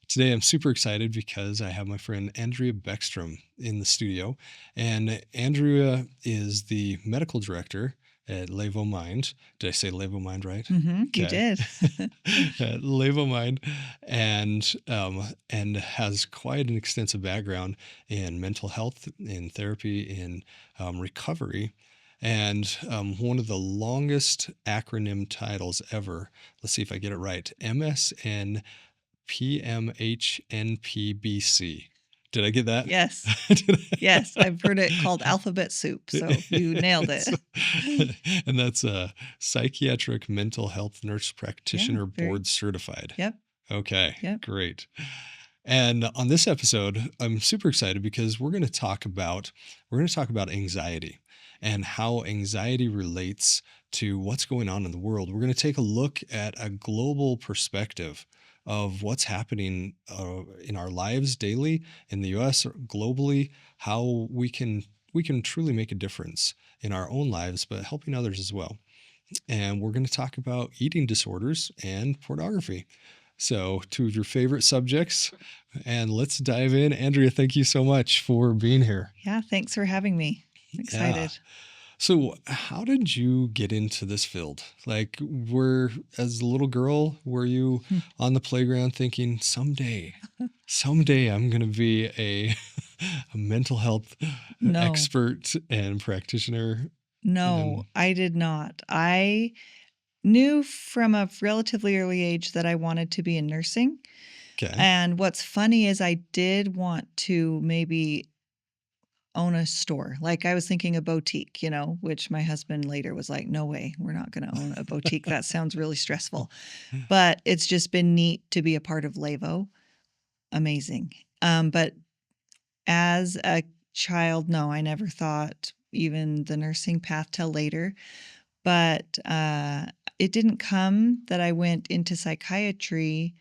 Today I'm super excited because I have my friend Andrea Beckstrom in the studio. And Andrea is the medical director at Levo Mind. Did I say Levo Mind right? You Okay. did. At Levo Mind, and has quite an extensive background in mental health, in therapy, in recovery. And one of the longest acronym titles ever, let's see if I get it right, MSN PMHNPBC. Did I get that? Yes. Did Yes, I? I've heard it called alphabet soup, so you nailed it. And that's a psychiatric mental health nurse Yeah, practitioner very. board certified. Yep, Okay, yep. great. And on this episode, I'm super excited because we're going to talk about anxiety and how anxiety relates to what's going on in the world. We're going to take a look at a global perspective of what's happening in our lives daily in the US, globally, how we can truly make a difference in our own lives, but helping others as well. And we're going to talk about eating disorders and pornography. So, two of your favorite subjects, and let's dive in. Andrea, thank you so much for being here. Yeah, thanks for having me. I'm Yeah. excited. So, how did you get into this field? As a little girl, were you Hmm. on the playground thinking, someday I'm going to be a mental health No, expert and practitioner? no, And I did not. I knew from a relatively early age that I wanted to be in nursing. okay. And what's funny is I did want to maybe own a store. Like I was thinking a boutique, which my husband later was like, no way, we're not going to own a boutique. That sounds really stressful. But it's just been neat to be a part of Levo. Amazing. But as a child, no, I never thought even the nursing path till later. But it didn't come that I went into psychiatry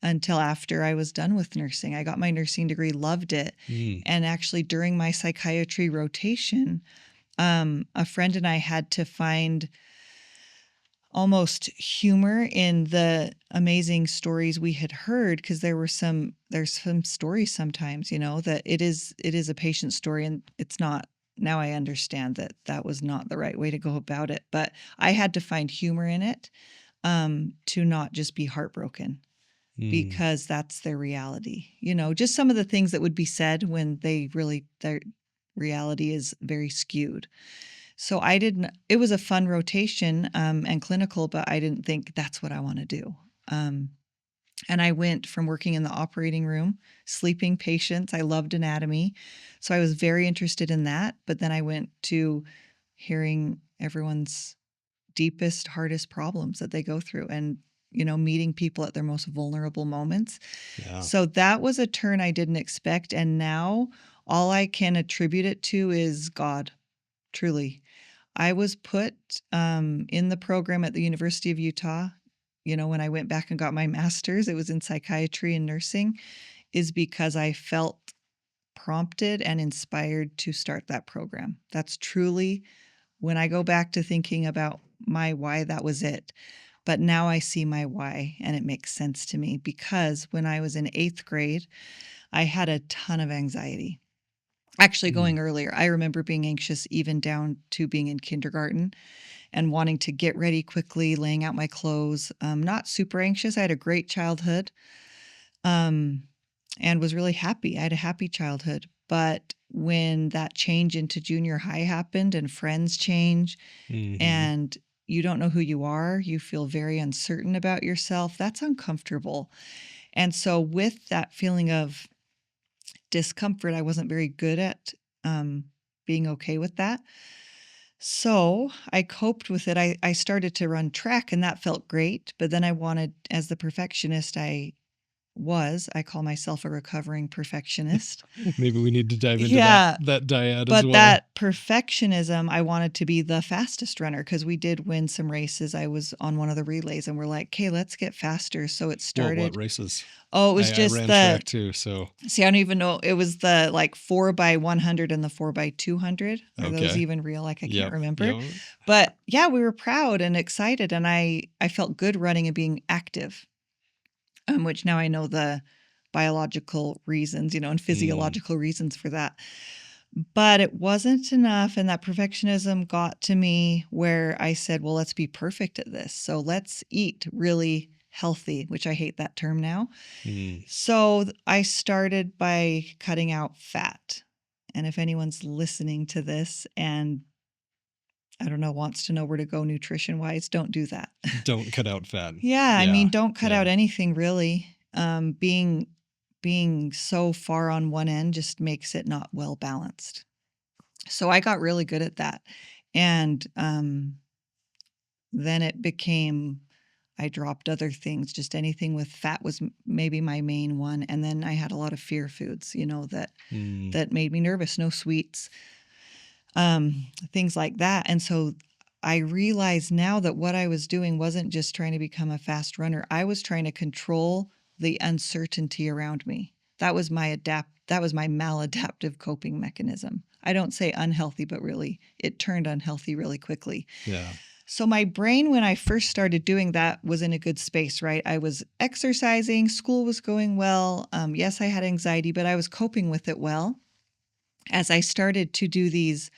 until after I was done with nursing. I got my nursing degree, loved it. Mm, And actually, during my psychiatry rotation, a friend and I had to find almost humor in the amazing stories we had heard because there's some stories sometimes that it is a patient story and it's not. Now I understand that that was not the right way to go about it, but I had to find humor in it, to not just be heartbroken mm, because that's their reality. Just some of the things that would be said when their reality is very skewed. So I didn't, it was a fun rotation, and clinical, but I didn't think that's what I want to do. Um, and I went from working in the operating room, sleeping patients. I loved anatomy. So I was very interested in that. But then I went to hearing everyone's deepest, hardest problems that they go through and, meeting people at their most vulnerable moments. yeah. So that was a turn I didn't expect. And now all I can attribute it to is God, truly. I was put in the program at the University of Utah. When I went back and got my master's, it was in psychiatry and nursing, is because I felt prompted and inspired to start that program. That's truly, when I go back to thinking about my why, that was it. But now I see my why and it makes sense to me because when I was in eighth grade, I had a ton of anxiety. Actually, Mm, going earlier, I remember being anxious even down to being in kindergarten and wanting to get ready quickly, laying out my clothes. Not super anxious. I had a great childhood, um, and was really happy. I had a happy childhood. But when that change into junior high happened and friends change hmm. and you don't know who you are, you feel very uncertain about yourself, that's uncomfortable. And so, with that feeling of discomfort, I wasn't very good at um, being okay with that. So I coped with it. I started to run track and that felt great. But then I wanted, as the perfectionist I call myself a recovering perfectionist. Maybe we need to dive into that Yeah. that dyad as But well. that perfectionism, I wanted to be the fastest runner because we did win some races. I was on one of the relays and we're like, okay, let's get faster. So it What started. races? Oh, it was I just ran track the, too, so see, I don't even know. It was the like 4x100 and the 4x200. Are those okay. even real? Like, I can't Yep. remember. Yep. But yeah, we were proud and excited. And I felt good running and being active, which now I know the biological reasons, and Mm, physiological reasons for that. But it wasn't enough. And that perfectionism got to me where I said, well, let's be perfect at this. So let's eat really healthy, which I hate that term now. mm. So I started by cutting out fat. And if anyone's listening to this and I don't know, wants to know where to go nutrition wise, don't do that. Don't cut out fat. Yeah, I Yeah, mean, don't cut yeah. out anything really. Being so far on one end just makes it not well balanced. So I got really good at that. And then it became I dropped other things, just anything with fat was maybe my main one. And then I had a lot of fear foods, Mm, that made me nervous, no sweets, things like that. And so I realize now that what I was doing wasn't just trying to become a fast runner. I was trying to control the uncertainty around me. That was my maladaptive coping mechanism. I don't say unhealthy, but really it turned unhealthy really quickly. yeah. So my brain when I first started doing that was in a good space, right? I was exercising, school was going well. Yes, I had anxiety, but I was coping with it well. As I started to do these,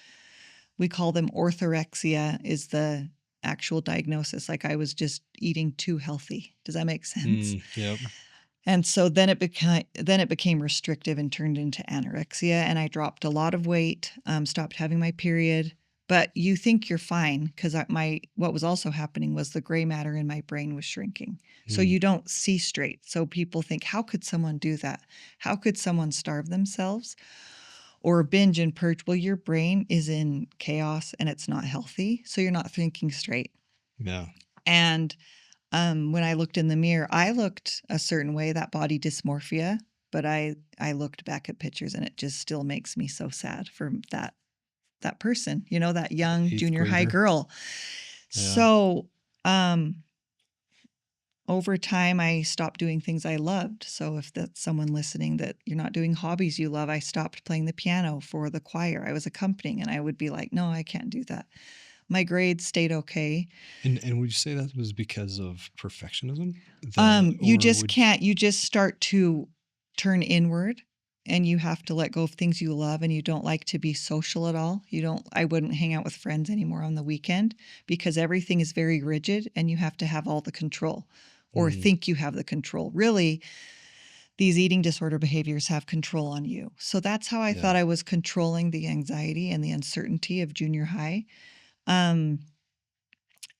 we call them orthorexia is the actual diagnosis. Like I was just eating too healthy. Does that make sense? Yep. And so then it became restrictive and turned into anorexia, and I dropped a lot of weight, stopped having my period. But you think you're fine because my what was also happening was the gray matter in my brain was shrinking, so Mm, you don't see straight. So people think, how could someone do that? How could someone starve themselves or binge and purge? Well, your brain is in chaos and it's not healthy, so you're not thinking straight. yeah. And when I looked in the mirror, I looked a certain way, that body dysmorphia, but I looked back at pictures and it just still makes me so sad for that person, that young Eighth junior high grader. girl. Yeah. So, over time I stopped doing things I loved. So if that's someone listening that you're not doing hobbies you love, I stopped playing the piano for the choir. I was accompanying and I would be like, "No, I can't do that." My grades stayed okay. And would you say that was because of perfectionism? The You or just would you, can't. You just start to turn inward and you have to let go of things you love and you don't like to be social at all. I wouldn't hang out with friends anymore on the weekend because everything is very rigid and you have to have all the control or mm, think you have the control. Really, these eating disorder behaviors have control on you. So that's how I yeah. thought I was controlling the anxiety and the uncertainty of junior high. Um,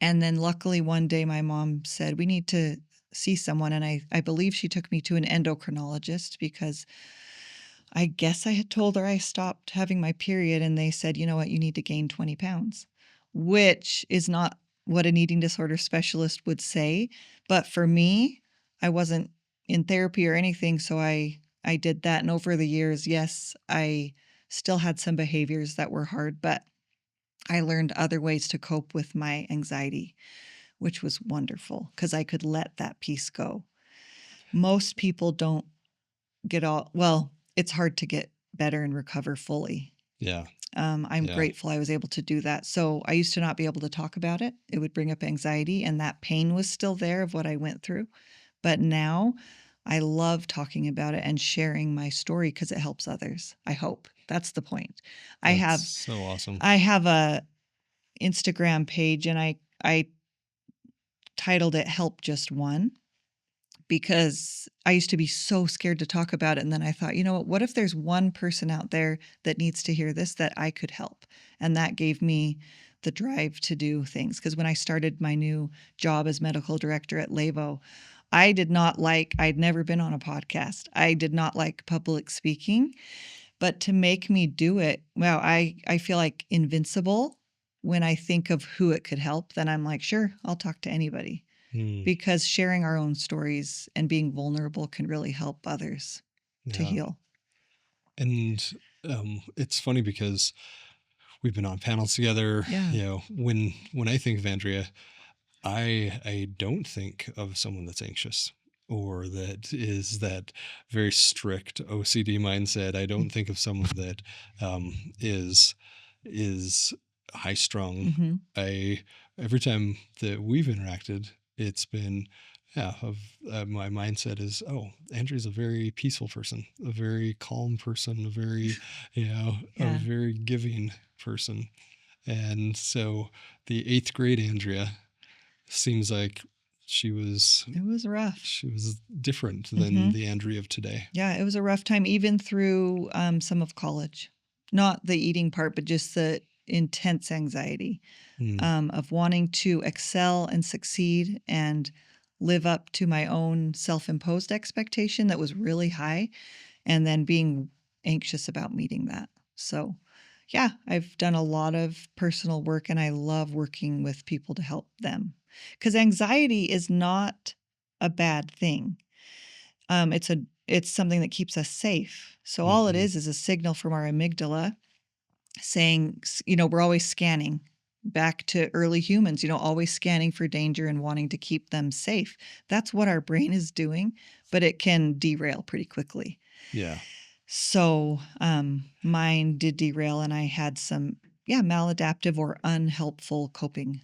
And then luckily one day my mom said, "We need to see someone." And I believe she took me to an endocrinologist because I guess I had told her I stopped having my period. And they said, "You know what? You need to gain 20 pounds," which is not what an eating disorder specialist would say. But for me, I wasn't in therapy or anything. So I did that. And over the years, yes, I still had some behaviors that were hard, but I learned other ways to cope with my anxiety, which was wonderful because I could let that piece go. Most people don't it's hard to get better and recover fully. Yeah. I'm Yeah. grateful I was able to do that. So I used to not be able to talk about it. It would bring up anxiety, and that pain was still there of what I went through. But now I love talking about it and sharing my story because it helps others. I hope that's the point. I That's have so awesome. I have a Instagram page, and I titled it "Help Just One." Because I used to be so scared to talk about it. And then I thought, you know what if there's one person out there that needs to hear this that I could help? And that gave me the drive to do things. Because when I started my new job as medical director at Levo, I'd never been on a podcast. I did not like public speaking, but to make me do it, wow, I feel like invincible when I think of who it could help. Then I'm like, sure, I'll talk to anybody Mm, because sharing our own stories and being vulnerable can really help others to yeah. heal. And it's funny because we've been on panels together. Yeah. When I think of Andrea, I don't think of someone that's anxious or that is that very strict OCD mindset. I don't think of someone that is high strung. Mm-hmm. I Every time that we've interacted, it's been Yeah, of my mindset is, oh, Andrew's a very peaceful person, a very calm person, a very, a Yeah. very giving person. And so the eighth grade Andrea seems like she was It was rough. she was different than Mhm. the Andrea of today. Yeah, it was a rough time even through, some of college. Not the eating part, but just the intense anxiety, Mm, of wanting to excel and succeed and live up to my own self-imposed expectation that was really high, and then being anxious about meeting that. So, yeah, I've done a lot of personal work, and I love working with people to help them. Because anxiety is not a bad thing. It's something that keeps us safe. So all it mhm. is a signal from our amygdala saying, we're always scanning back to early humans, always scanning for danger and wanting to keep them safe. That's what our brain is doing, but it can derail pretty quickly. Yeah, So mine did derail, and I had some, maladaptive or unhelpful coping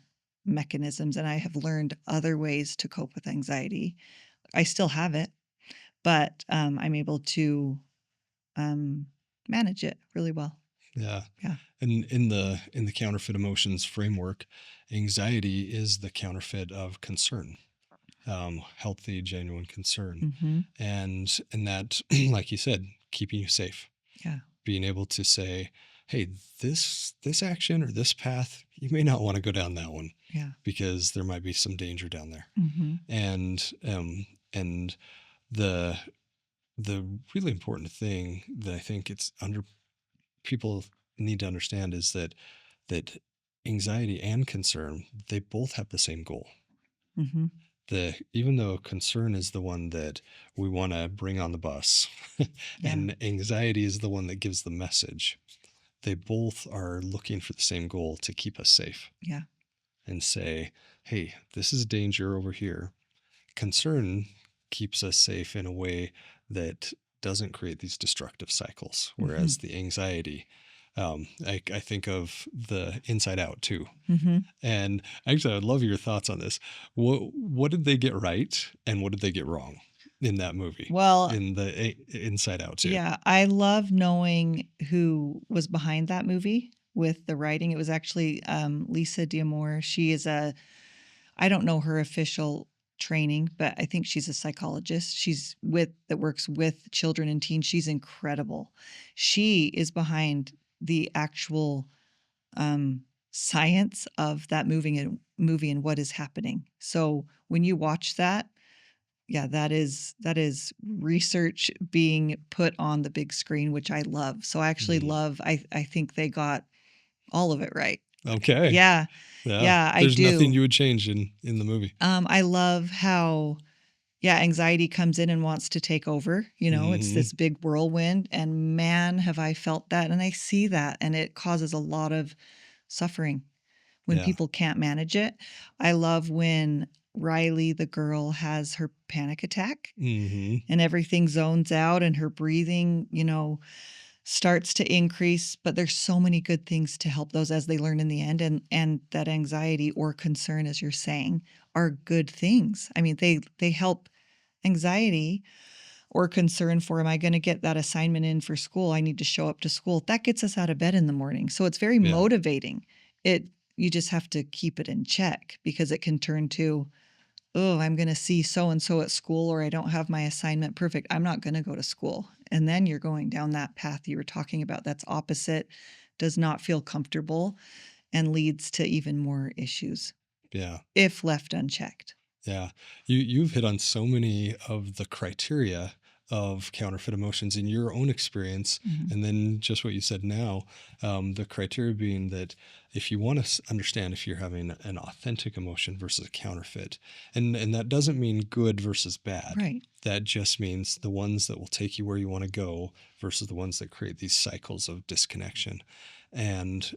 mechanisms. And I have learned other ways to cope with anxiety. I still have it, but I'm able to um, manage it really well. yeah. Yeah. And in the counterfeit emotions framework, anxiety is the counterfeit of concern, healthy, genuine concern, Hmm. and that, like you said, keeping you safe, Yeah. being able to say, "Hey, this action or this path, you may not want to go down that one Yeah. because there might be some danger down there." Hmm. And the the really important thing that I think it's under people need to understand is that anxiety and concern, they both have the same goal. Hmm. The Even though concern is the one that we want to bring on the bus Yeah. and anxiety is the one that gives the message, they both are looking for the same goal, to keep us safe Yeah. and say, hey, this is danger over here. Concern keeps us safe in a way that doesn't create these destructive cycles, Hmm. whereas the anxiety, I think of the Inside Out too. Hmm. And actually, I'd love your thoughts on this. What did they get right, and what did they get wrong in that movie? Well, In the Inside Out too. yeah, I love knowing who was behind that movie with the writing. It was actually Lisa D'Amour. I don't know her official training, but I think she's a psychologist. That works with children and teens. She's incredible. She is behind the actual um, science of that movie and what is happening. So when you watch that, yeah, that is research being put on the big screen, which I love. So I actually Mm. love. I think they got all of it right. Okay. Yeah, Yeah. yeah, I There's nothing do. you would change in the movie. I love how, anxiety comes in and wants to take over. It's Hmm. this big whirlwind, and man, have I felt that, and I see that, and it causes a lot of suffering when Yeah. people can't manage it. I love when Riley, the girl, has her panic attack Hmm. and everything zones out and her breathing, starts to increase. But there's so many good things to help those as they learn in the end. And that anxiety or concern, as you're saying, are good things. I mean, they help anxiety or concern for, am I going to get that assignment in for school? I need to show up to school. That gets us out of bed in the morning. So it's very Yeah. motivating. You just have to keep it in check because it can turn to, oh, I'm going to see so and so at school, or I don't have my assignment perfect. I'm not going to go to school. And then you're going down that path you were talking about. That's opposite, does not feel comfortable, and leads to even more issues Yeah. if left unchecked. Yeah. You've hit on so many of the criteria of counterfeit emotions in your own experience, Mhm. and then just what you said now, the criteria being that if you want to understand if you're having an authentic emotion versus a counterfeit, and that doesn't mean good versus bad. Right. That just means the ones that will take you where you want to go versus the ones that create these cycles of disconnection. And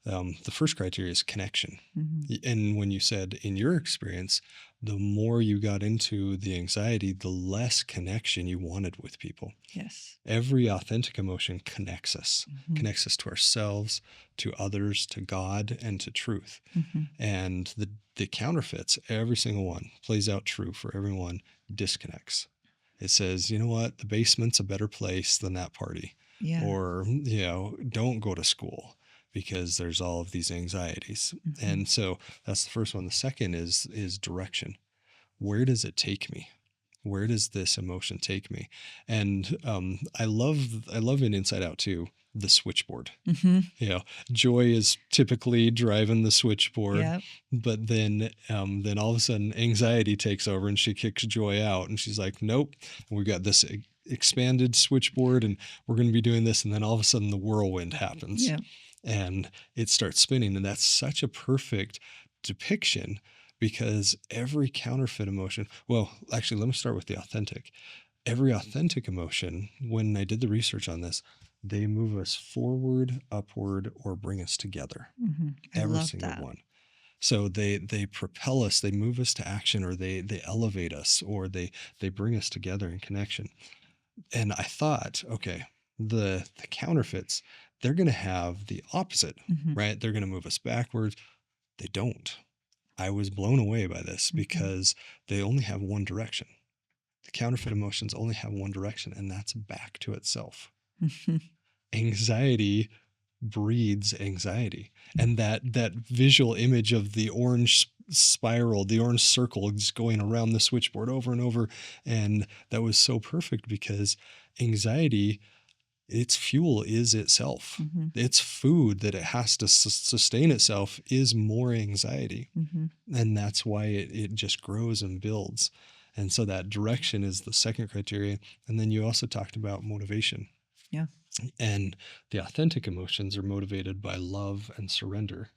The first criteria is connection. Mhm. And when you said in your experience, the more you got into the anxiety, the less connection you wanted with people. Yes. Every authentic emotion Mhm. connects us to ourselves, to others, to God, and to truth. Mhm. And the counterfeits, every single one plays out true for everyone, disconnects. It says, you know what, the basement's a better place than that party. Yeah. Or, don't go to school because there's all of these anxieties. Mhm. And so that's the first one. The second is direction. Where does it take me? Where does this emotion take me? And I love in Inside Out too, the switchboard. Mhm. You know, Joy is typically driving the switchboard, Yep. but then all of a sudden anxiety takes over and she kicks Joy out, and she's like, "Nope, we got this expanded switchboard, and we're going to be doing this." And then all of a sudden the whirlwind happens, Yep. and it starts spinning, and that's such a perfect depiction because every counterfeit emotion. Well, actually, let me start with the authentic. Every authentic emotion, when I did the research on this, they move us forward, upward, or bring us together. Mhm. I Every love single that. one. So they propel us, they move us to action, or they elevate us, or they bring us together in connection. And I thought, okay, the counterfeits, they're going to have the opposite, Mhm. right? They're going to move us backwards. They don't. I was blown away by this Mhm. because they only have one direction. The counterfeit emotions only have one direction, and that's back to itself. Mhm. Anxiety breeds anxiety. And that visual image of the orange spiral, the orange circle just going around the switchboard over and over, and that was so perfect because anxiety, its fuel is itself. Mhm. Its food that it has to sustain itself is more anxiety. Mhm. And that's why it just grows and builds. And so that direction is the second criteria. And then you also talked about motivation. Yeah. And the authentic emotions are motivated by love and surrender.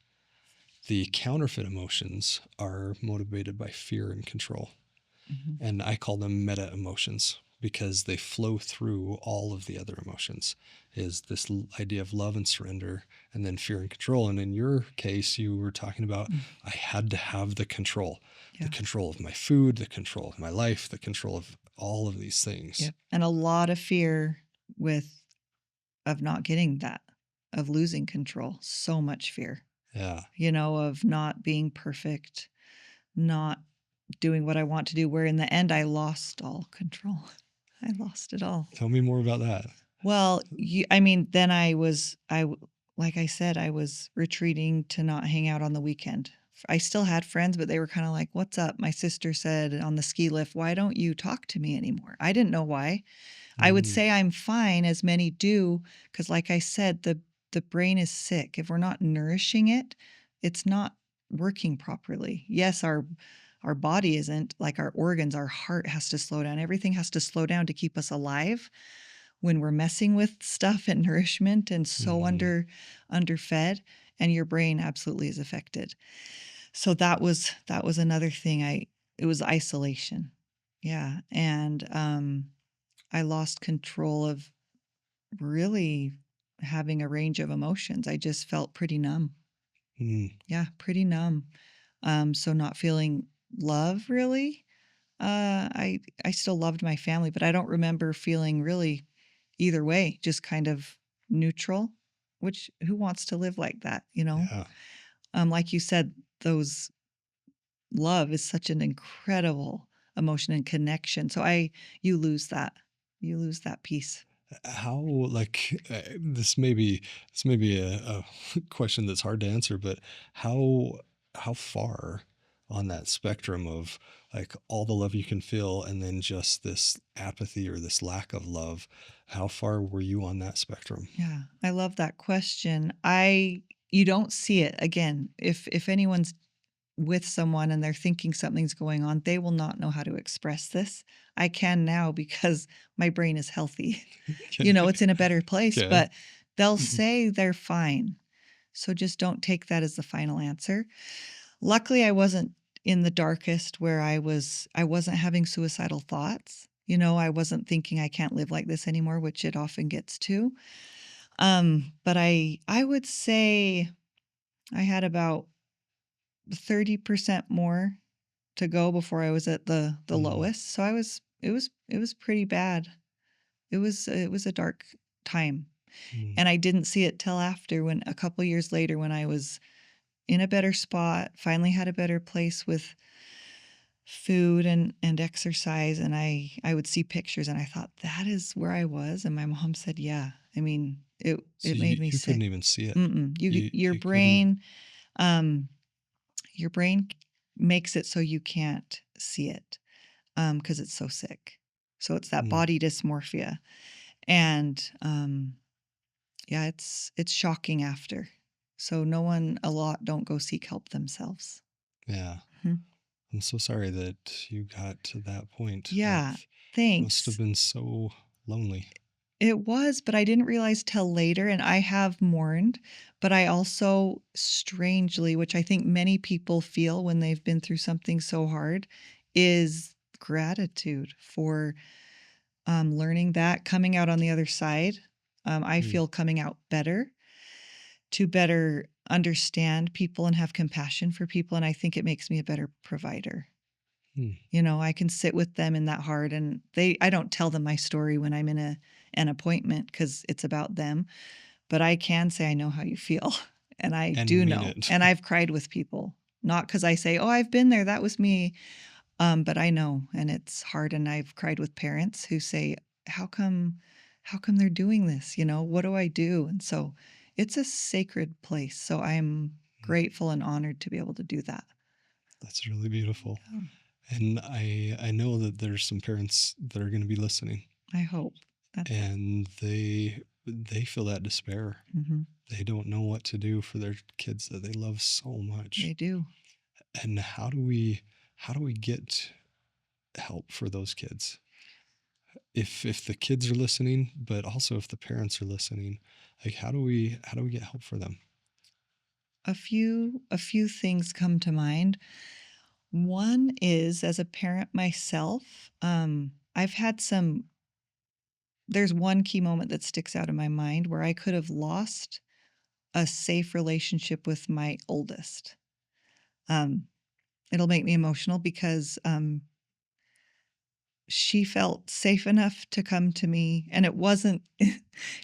The counterfeit emotions are motivated by fear and control. Mhm. And I call them meta emotions because they flow through all of the other emotions. Is this idea of love and surrender, and then fear and control. And in your case, you were talking about Mm. I had to have the Yeah. control of my food, the control of my life, the control of all of these things. Yep. And a lot of fear with of not getting that, of losing control. So much fear, Yeah. of not being perfect, not doing what I want to do, where in the end I lost all control. I lost it all. Tell me more about that. Well, I mean, then like I said, I was retreating to not hang out on the weekend. I still had friends, but they were kind of like, "What's up?" My sister said on the ski lift, "Why don't you talk to me anymore?" I didn't know why. I would Mm, say I'm fine, as many do, because like I said, the brain is sick. If we're not nourishing it, it's not working properly. Yes, our body isn't, like our organs, our heart has to slow down. Everything has to slow down to keep us alive when we're messing with stuff and nourishment and so mhm, underfed, and your brain absolutely is affected. So that was another thing. It was isolation. Yeah, and I lost control of really having a range of emotions. I just felt pretty numb. mm, Yeah, pretty numb. So not feeling love really. I still loved my family, but I don't remember feeling really either way, just kind of neutral, which who wants to live like that, you know? yeah. Like you said, those love is such an incredible emotion and connection. So you lose that. You lose that piece. How, like, this may be a question that's hard to answer, but how how far on that spectrum of like all the love you can feel and then just this apathy or this lack of love, how far were you on that spectrum? Yeah, I love that question. You don't see it again. If anyone's with someone and they're thinking something's going on, they will not know how to express this. I can now because my brain is healthy. Okay. It's in a better place, Okay. but they'll Mhm. say they're fine. So just don't take that as the final answer. Luckily, I wasn't in the darkest where I wasn't having suicidal thoughts. I wasn't thinking I can't live like this anymore, which it often gets to. But I would say I had about 30% more to go before I was at the Mm, lowest. So it was pretty bad. It was a dark time. mm. And I didn't see it till after, when a couple years later, when I was in a better spot, finally had a better place with food and exercise, and I would see pictures and I thought, that is where I was. And my mom said, yeah. I mean, So it made me you couldn't sick. even see it. Mm-mm. Your You couldn't. um your brain makes it so you can't see it, because it's so sick. So it's that Mm, body dysmorphia. And yeah, it's shocking after. So no one a lot don't go seek help themselves. yeah. Mhm. I'm so sorry that you got to that point. That Yeah, must have thanks. been so lonely. It was, but I didn't realize till later, and I have mourned, but I also strangely, which I think many people feel when they've been through something so hard, is gratitude for learning that, coming out on the other side. I Mm, feel coming out better, to better understand people and have compassion for people. And I think it makes me a better provider. mm, I can sit with them in that hard, and I don't tell them my story when I'm in an appointment because it's about them, but I can say, I know how you feel. And I and do mean know. it. And I've cried with people, not because I say, oh, I've been there. That was me. But I know, and it's hard. And I've cried with parents who say, how come, how come they're doing this? What do I do? And so it's a sacred place. So I'm grateful and honored to be able to do that. That's really beautiful. Yeah, And I know that there's some parents that are going to be listening, I hope that's it. and they feel that despair. Hmm. They don't know what to do for their kids that they love so much. They do. And how do we get help for those kids? If the kids are listening, but also if the parents are listening, like how do we get help for them? A few things come to mind. One is, as a parent myself, I've had some. There's one key moment that sticks out in my mind where I could have lost a safe relationship with my oldest. Um, it'll make me emotional because she felt safe enough to come to me, and it wasn't.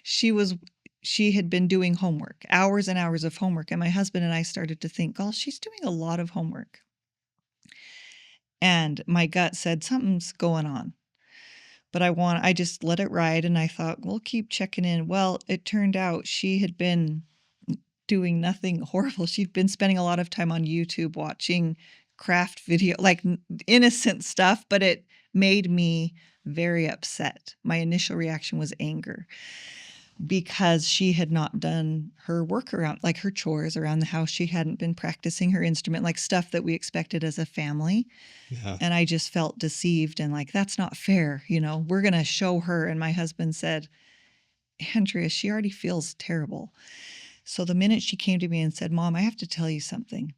she was. She had been doing homework, hours and hours of homework, and my husband and I started to think, "Oh, she's doing a lot of homework." And my gut said something's going on. But I just let it ride, and I thought, "We'll keep checking in." Well, it turned out she had been doing nothing horrible. She'd been spending a lot of time on YouTube watching craft video, like innocent stuff, but it made me very upset. My initial reaction was anger because she had not done her work around, like her chores around the house. She hadn't been practicing her instrument, like stuff that we expected as a family. Yeah. And I just felt deceived and like, that's not fair. We're going to show her. And my husband said, Andrea, she already feels terrible. So the minute she came to me and said, Mom, I have to tell you something.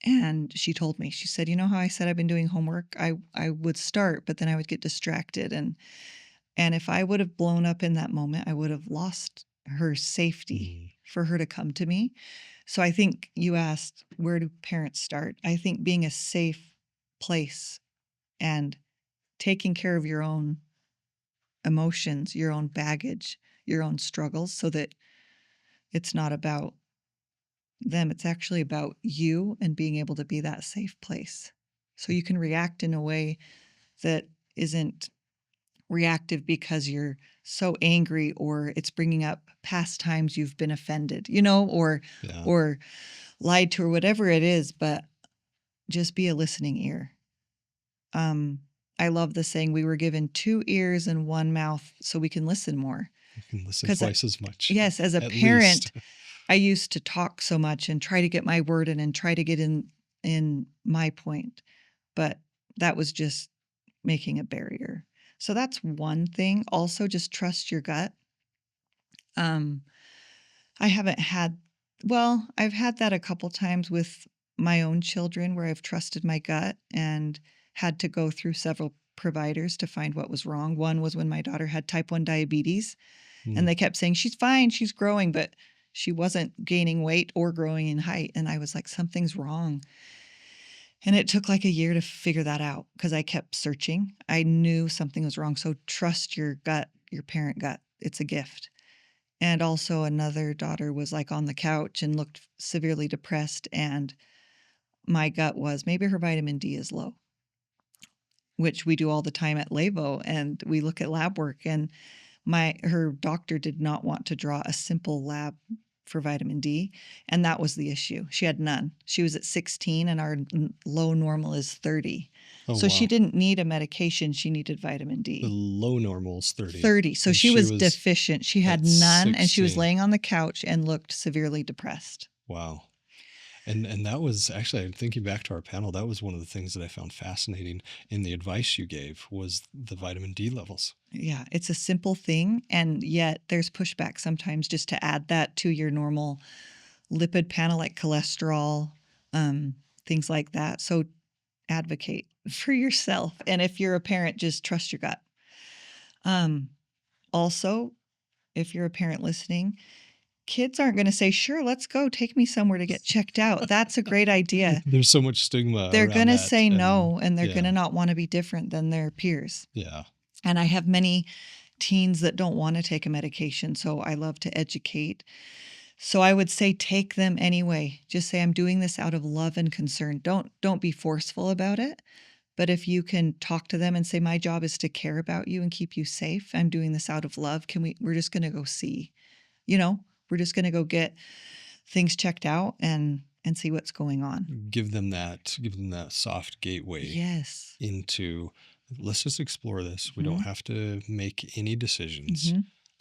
And she told me, she said, you know how I said I've been doing homework? I would start, but then I would get distracted. And if I would have blown up in that moment, I would have lost her safety Mm, for her to come to me. So I think you asked, where do parents start? I think being a safe place and taking care of your own emotions, your own baggage, your own struggles, so that it's not about them. It's actually about you and being able to be that safe place. So you can react in a way that isn't reactive because you're so angry, or it's bringing up past times you've been offended, yeah. or lied to, or whatever it is, but just be a listening ear. Um, I love the saying, we were given two ears and one mouth so we can listen more. You can listen Because, twice as much, yes, as a at least. parent, I used to talk so much and try to get my word in and try to get in my point, but that was just making a barrier. So that's one thing. Also, just trust your gut. Um, I haven't had, well, I've had that a couple times with my own children where I've trusted my gut and had to go through several providers to find what was wrong. One was when my daughter had type 1 diabetes, and Mm, they kept saying, she's fine, she's growing. But She wasn't gaining weight or growing in height. And I was like, something's wrong. And it took like a year to figure that out because I kept searching. I knew something was wrong. So trust your gut, your parent gut. It's a gift. And also another daughter was like on the couch and looked severely depressed. And my gut was maybe her vitamin D is low, which we do all the time at Lavo. And we look at lab work, and her doctor did not want to draw a simple lab for vitamin D, and that was the issue. She had none. She was at 16 and our low normal is 30. Oh, So she wow. didn't need a medication, she needed vitamin The D. low normal is 30. 30. So And she was deficient. She had at none, and she was 16. laying on the couch and looked severely depressed. Wow. And that was actually, I'm thinking back to our panel, that was one of the things that I found fascinating in the advice you gave was the vitamin D levels. Yeah, it's a simple thing, and yet there's pushback sometimes just to add that to your normal lipid panel, like cholesterol, things like that. So advocate for yourself. And if you're a parent, just trust your gut. Also, if you're a parent listening, kids aren't going to say, sure, let's go. Take me somewhere to get checked out. That's a great idea. There's so much stigma. They're going to that, say no, and they're yeah. going to not want to be different than their peers. Yeah. And I have many teens that don't want to take a medication, so I love to educate. So I would say take them anyway. Just say, I'm doing this out of love and concern. Don't be forceful about it. But if you can talk to them and say, my job is to care about you and keep you safe. I'm doing this out of love. We're just going to go see, we're just going to go get things checked out and see what's going on. Give them that soft gateway. Yes. Into, let's just explore this. We don't have to make any decisions.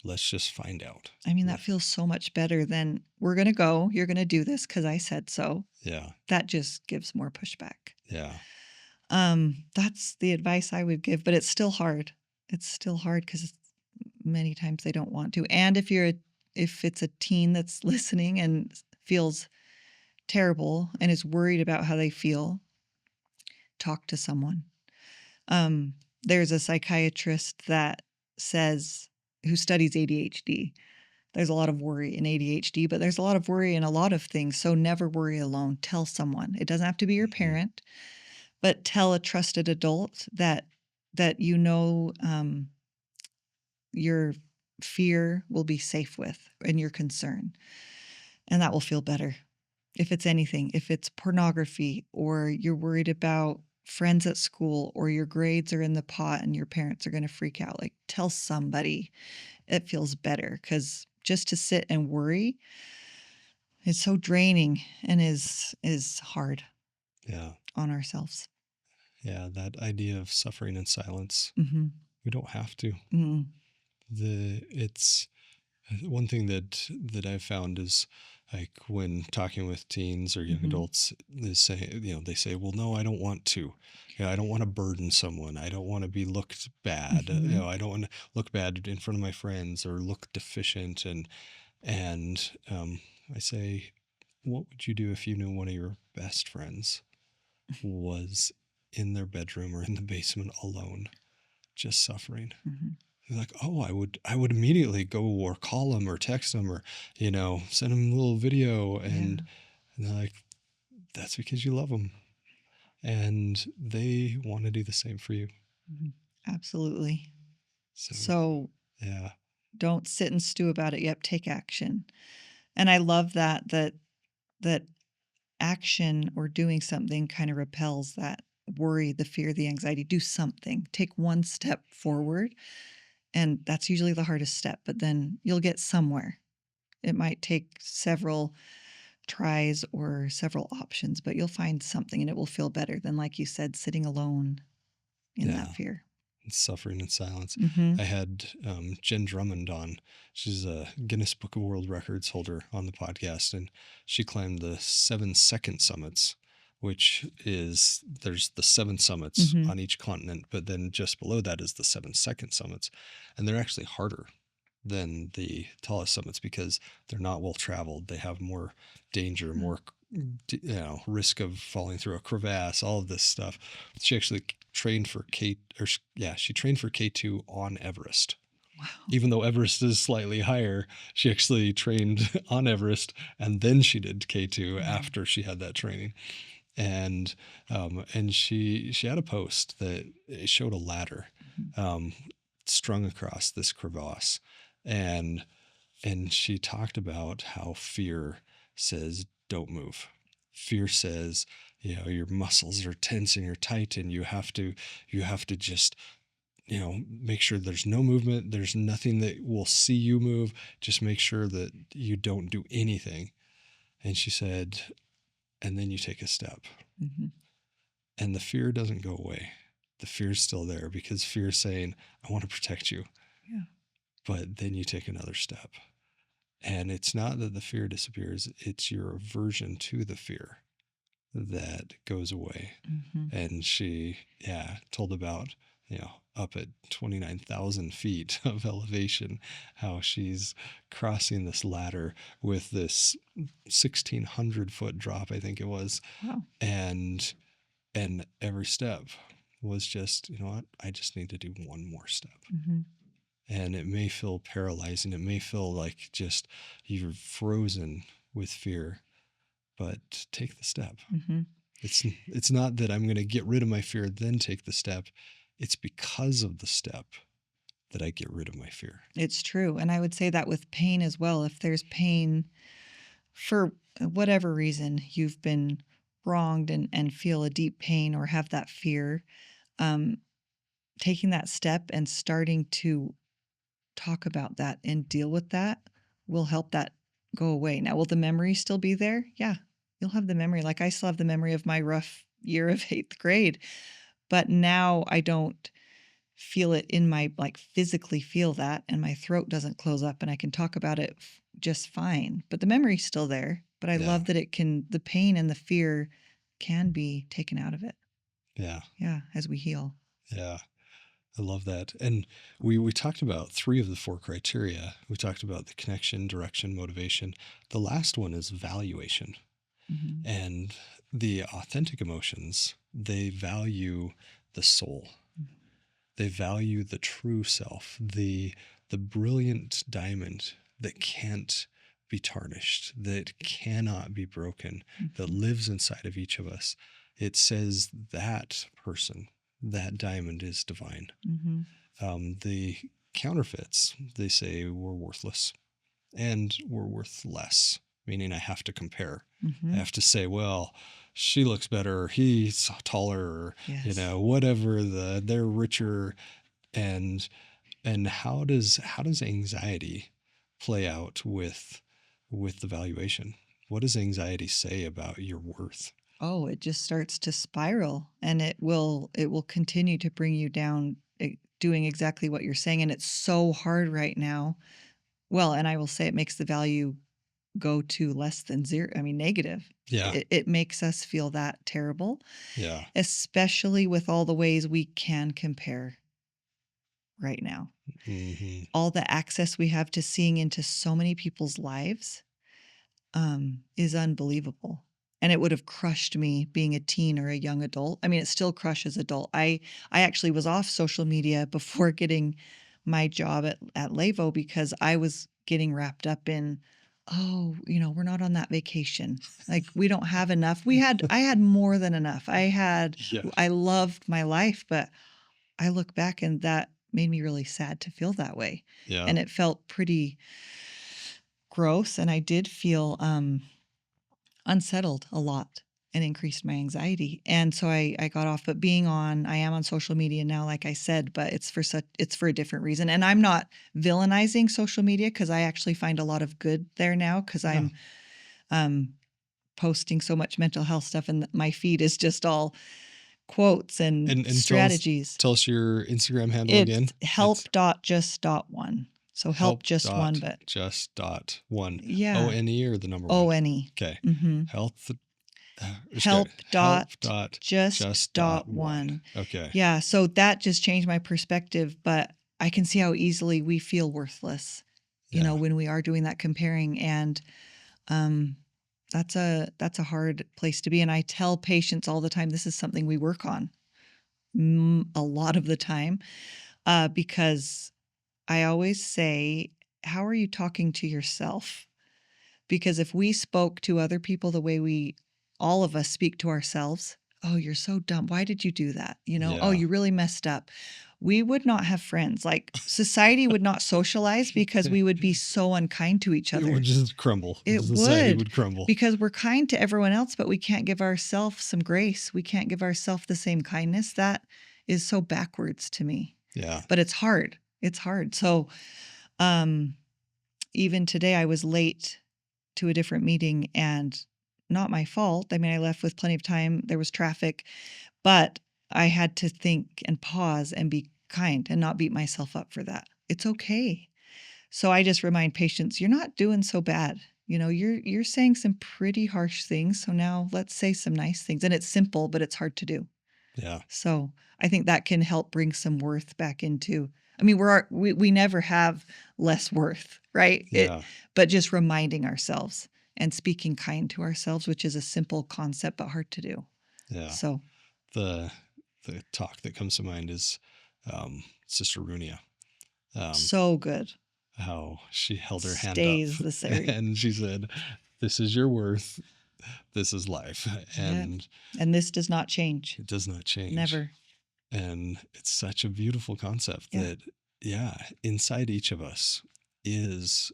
Let's just find out. I mean, that feels so much better than we're going to go, you're going to do this because I said so. Yeah. That just gives more pushback. Yeah. That's the advice I would give, but it's still hard. It's still hard because many times they don't want to. And if it's a teen that's listening and feels terrible and is worried about how they feel, talk to someone. There's a psychiatrist that who studies ADHD. There's a lot of worry in ADHD, but there's a lot of worry in a lot of things. So never worry alone. Tell someone. It doesn't have to be your parent, but tell a trusted adult that your fear will be safe with and your concern. And that will feel better. If it's anything, if it's pornography or you're worried about friends at school or your grades are in the pot and your parents are going to freak out, like tell somebody. It feels better because just to sit and worry, it's so draining and is hard. Yeah. On ourselves. Yeah, that idea of suffering in silence. We don't have to. It's one thing that I've found is like when talking with teens or young adults, they say, well, no, I don't want to. I don't want to burden someone. I don't want to be looked bad. I don't want to look bad in front of my friends or look deficient. And I say, what would you do if you knew one of your best friends was in their bedroom or in the basement alone, just suffering? They're like, oh, I would immediately go or call them or text them or, send them a little video. And they're like, that's because you love them. And they want to do the same for you. Absolutely. So yeah, don't sit and stew about it. Yep, take action. And I love that action or doing something kind of repels that worry, the fear, the anxiety. Do something. Take one step forward. And that's usually the hardest step, but then you'll get somewhere. It might take several tries or several options, but you'll find something and it will feel better than, like you said, sitting alone in that fear. Suffering in silence. I had Jen Drummond on. She's a Guinness Book of World Records holder on the podcast, and she climbed the 7-second summits, which is there's the 7 summits on each continent, but then just below that is the 7-second summits, and they're actually harder than the tallest summits because they're not well traveled. They have more danger, more risk of falling through a crevasse, all of this stuff. She actually trained for she trained for K2 on Everest. Wow. Even though Everest is slightly higher, she actually trained on Everest and then she did K2 Wow. after she had that training. And she had a post that it showed a ladder Mhm. um, strung across this crevasse, and she talked about how fear says don't move. Fear says, your muscles are tense and you're tight and you have to just make sure there's no movement, there's nothing that will see you move, just make sure that you don't do anything. And she said, and then you take a step Mhm. and the fear doesn't go away. The fear's still there because fear's saying, I want to protect you. Yeah. But then you take another step. And it's not that the fear disappears, it's your aversion to the fear that goes away. Mhm. And she, told about, up at 29,000 feet of elevation, how she's crossing this ladder with this 1,600-foot drop, I think it was. Wow. And every step was just, you know what, I just need to do one more step. Mhm. And it may feel paralyzing. It may feel like just you're frozen with fear, but take the step. Mhm. It's not that I'm going to get rid of my fear, then take the step. It's because of the step that I get rid of my fear. It's true. And I would say that with pain as well. If there's pain for whatever reason, you've been wronged and feel a deep pain or have that fear, um, taking that step and starting to talk about that and deal with that will help that go away. Now, will the memory still be there? Yeah, you'll have the memory. Like I still have the memory of my rough year of eighth grade, but now I don't feel it in my like physically feel that, and my throat doesn't close up, and I can talk about it just fine. But the memory's still there. But I Yeah. love that the pain and the fear can be taken out of it. Yeah. Yeah, as we heal. Yeah. I love that. And we talked about 3 of the 4 criteria. We talked about the connection, direction, motivation. The last one is valuation. Hmm. And the authentic emotions, they value the soul. They value the true self, the brilliant diamond that can't be tarnished, that cannot be broken, that Hmm. lives inside of each of us. It says that person, that diamond is divine. Hmm. The counterfeits, they say we're worthless and we're worth less, meaning I have to compare. I Hmm. have to say, well, she looks better, he's taller, or, Yes. whatever, they're richer. And how does anxiety play out with the valuation? What does anxiety say about your worth? Oh, it just starts to spiral, and it will continue to bring you down, doing exactly what you're saying, and it's so hard right now. Well, and I will say it makes the value go to less than zero. I mean, negative. Yeah. It makes us feel that terrible, Yeah. especially with all the ways we can compare right now. Hmm. All the access we have to seeing into so many people's lives is unbelievable. And it would have crushed me being a teen or a young adult. I mean, it still crushes adult. I actually was off social media before getting my job at Lavo because I was getting wrapped up in, oh, we're not on that vacation. Like we don't have enough. I had more than enough. Yeah. I loved my life, but I look back and that made me really sad to feel that way. Yeah. And it felt pretty gross. And I did feel unsettled a lot and increased my anxiety. And so I got off, but I am on social media now, like I said, but it's for a different reason. And I'm not villainizing social media because I actually find a lot of good there now because Yeah. I'm um, posting so much mental health stuff and my feed is just all quotes and And strategies. tell us your Instagram handle It's again. It's help.just.one. So help help just one, dot but just dot one. yeah, ONE or the number one? ONE. Okay. Mm-hmm. Health. Just got Help help dot dot just just dot dot one. one. Okay. Yeah, so that just changed my perspective, but I can see how easily we feel worthless, Yeah. when we are doing that comparing, and um that's a hard place to be. And I tell patients all the time this is something we work on a lot of the time because I always say, how are you talking to yourself? Because if we spoke to other people the way all of us speak to ourselves, oh, you're so dumb. Why did you do that? Oh, Yeah. you really messed up. We would not have friends. Like society would not socialize because we would be so unkind to each It would other. just crumble. It Society would, would crumble. because we're kind to everyone else, but we can't give ourselves some grace. We can't give ourselves the same kindness. That is so backwards to me. Yeah. But it's hard. It's hard. So, um, even today, I was late to a different meeting and not my fault. I mean, I left with plenty of time. There was traffic, but I had to think and pause and be kind and not beat myself up for that. It's okay. So I just remind patients, you're not doing so bad. You're saying some pretty harsh things. So now let's say some nice things. And it's simple, but it's hard to do. Yeah. So I think that can help bring some worth back into. I mean, we never have less worth, right? Yeah. But just reminding ourselves and speaking kind to ourselves, which is a simple concept but hard to do. Yeah. So The talk that comes to mind is Sister Runia. so good. How she held her hand Stays up the same. and she said, "This is your worth. This is life." Yeah. And And this does not change. it does not change. Never. And it's such a beautiful concept Yeah. that, inside each of us is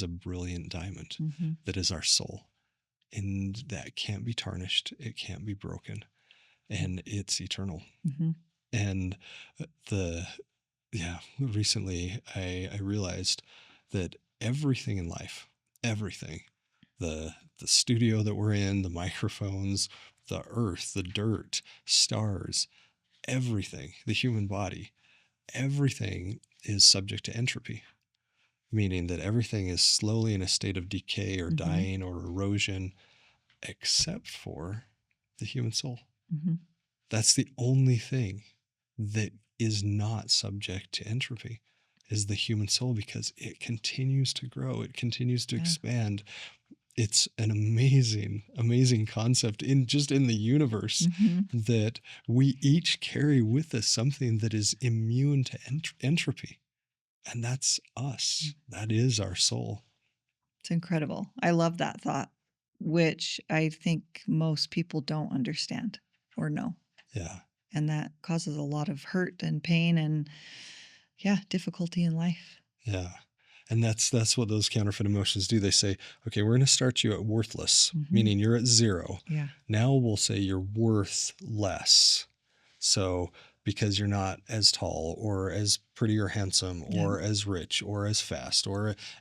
a brilliant diamond Mm-hmm. that is our soul. And that can't be tarnished. It can't be broken. And it's eternal. Mm-hmm. And recently I realized that everything in life, everything, the studio that we're in, the microphones, the earth, the dirt, stars, everything, the human body, everything is subject to entropy, meaning that everything is slowly in a state of decay or Mm-hmm. dying or erosion, except for the human soul. Mm-hmm. That's the only thing that is not subject to entropy, is the human soul, because it continues to grow. It continues to expand. It's an amazing, amazing concept in the universe, Mm-hmm. that we each carry with us something that is immune to entropy. And that's us. That is our soul. It's incredible. I love that thought, which I think most people don't understand or know. Yeah. And that causes a lot of hurt and pain and, difficulty in life. Yeah. And that's what those counterfeit emotions do. They say, okay, we're going to start you at worthless, Mhm. meaning you're at zero. Yeah. Now we'll say you're worth less. So because you're not as tall or as pretty or handsome or as rich or as fast,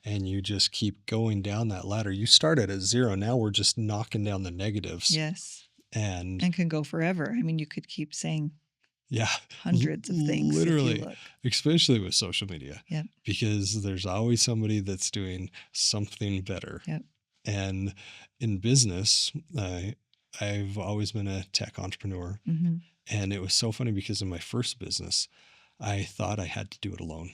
and you just keep going down that ladder. You started at zero. Now we're just knocking down the negatives. Yes. And can go forever. I mean, you could keep saying yeah, hundreds of things literally, if you look. especially with social media. Yep. Because there's always somebody that's doing something better. Yep. And in business, I've always been a tech entrepreneur. Mm-hmm. And it was so funny because in my first business, I thought I had to do it alone.